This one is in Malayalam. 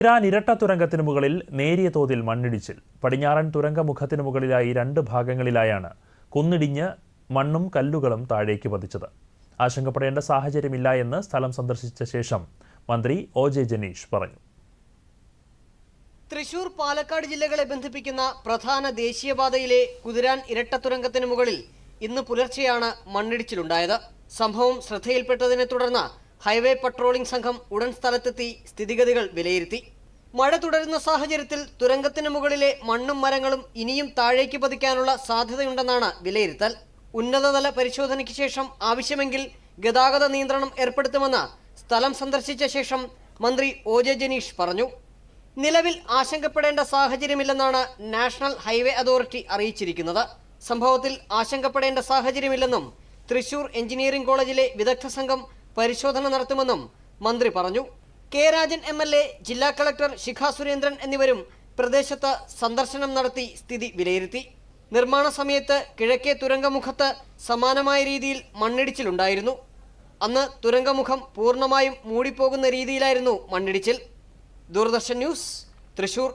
ഇറാൻ ഇരട്ട തുരങ്കത്തിനു മുകളിൽ നേരിയ തോതിൽ മണ്ണിടിച്ചിൽ. പടിഞ്ഞാറൻ തുരങ്കമുഖത്തിനു മുകളിലായി 2 ഭാഗങ്ങളിലായാണ് കുന്നിടിഞ്ഞ് മണ്ണും കല്ലുകളും താഴേക്ക് പതിച്ചത്. ആശങ്കപ്പെടേണ്ട സാഹചര്യമില്ല എന്ന് സ്ഥലം സന്ദർശിച്ച ശേഷം മന്ത്രി ഒ.ജെ. ജനീഷ് പറഞ്ഞു. തൃശൂർ, പാലക്കാട് ജില്ലകളെ ബന്ധിപ്പിക്കുന്ന പ്രധാന ദേശീയപാതയിലെ കുതിരാൻ ഇരട്ട തുരങ്കത്തിനു മുകളിൽ ഇന്ന് പുലർച്ചെയാണ് മണ്ണിടിച്ചിലുണ്ടായത്. സംഭവം ശ്രദ്ധയിൽപ്പെട്ടതിനെ തുടർന്ന് ഹൈവേ പട്രോളിംഗ് സംഘം ഉടൻ സ്ഥലത്തെത്തി സ്ഥിതിഗതികൾ വിലയിരുത്തി. മഴ തുടരുന്ന സാഹചര്യത്തിൽ തുരങ്കത്തിന് മുകളിലെ മണ്ണും മരങ്ങളും ഇനിയും താഴേക്ക് പതിക്കാനുള്ള സാധ്യതയുണ്ടെന്നാണ് വിലയിരുത്തൽ. ഉന്നതതല പരിശോധനയ്ക്ക് ശേഷം ആവശ്യമെങ്കിൽ ഗതാഗത നിയന്ത്രണം ഏർപ്പെടുത്തുമെന്ന് സ്ഥലം സന്ദർശിച്ച ശേഷം മന്ത്രി ഒ.ജെ. ജനീഷ് പറഞ്ഞു. നിലവിൽ ആശങ്കപ്പെടേണ്ട സാഹചര്യമില്ലെന്നാണ് നാഷണൽ ഹൈവേ അതോറിറ്റി അറിയിച്ചിരിക്കുന്നത്. സംഭവത്തിൽ ആശങ്കപ്പെടേണ്ട സാഹചര്യമില്ലെന്നും തൃശൂർ എഞ്ചിനീയറിംഗ് കോളേജിലെ വിദഗ്ധ സംഘം പരിശോധന നടത്തുമെന്നും മന്ത്രി പറഞ്ഞു. കെ രാജൻ MLA, ജില്ലാ കളക്ടർ ശിഖ സുരേന്ദ്രൻ എന്നിവരും പ്രദേശത്ത് സന്ദർശനം നടത്തി സ്ഥിതി വിലയിരുത്തി. നിർമ്മാണ സമയത്ത് കിഴക്കേ തുരങ്കമുഖത്ത് സമാനമായ രീതിയിൽ മണ്ണിടിച്ചിലുണ്ടായിരുന്നു. അന്ന് തുരങ്കമുഖം പൂർണ്ണമായും മൂടിപ്പോകുന്ന രീതിയിലായിരുന്നു മണ്ണിടിച്ചിൽ. ദൂരദർശൻ ന്യൂസ്, തൃശൂർ.